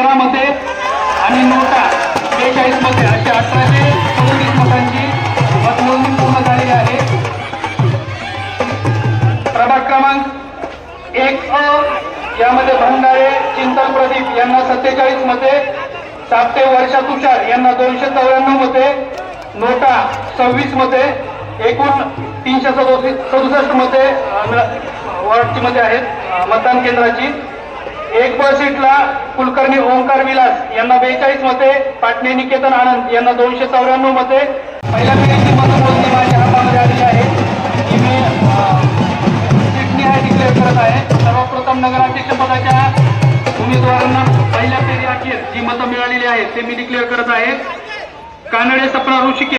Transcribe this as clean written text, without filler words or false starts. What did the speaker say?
13 मते आणि नोटा 42 मते अशी 1837 मतांची मतमोजणी पूर्ण झालेली आहे। प्रभाग क्रमांक 1 यामध्ये भंडारे चिंतन प्रदीप यांना 47 मते, साप्ते वर्षा तुषार यांना 294 मते, नोटा 26 मते, एकूण 367 मते वॉर्डची मते आहेत मतदान केंद्राची। एक ब सीटला कुलकर्णी ओंकार विलास यांना 42 मते, पाटणे निकेतन आनंद यांना 294 मते। पहिल्या फेरीची मतमोजणी माझ्या हातामध्ये आलेली आहे, ही मी चिटनिहाय डिक्लेअर करत आहे। सर्वप्रथम नगराध्यक्ष पदाच्या उमेदवारांना पहिल्या फेरी अखेर जी मतं मिळालेली आहेत ते मी डिक्लेअर करत आहे। कानडे सपना ऋषिकेश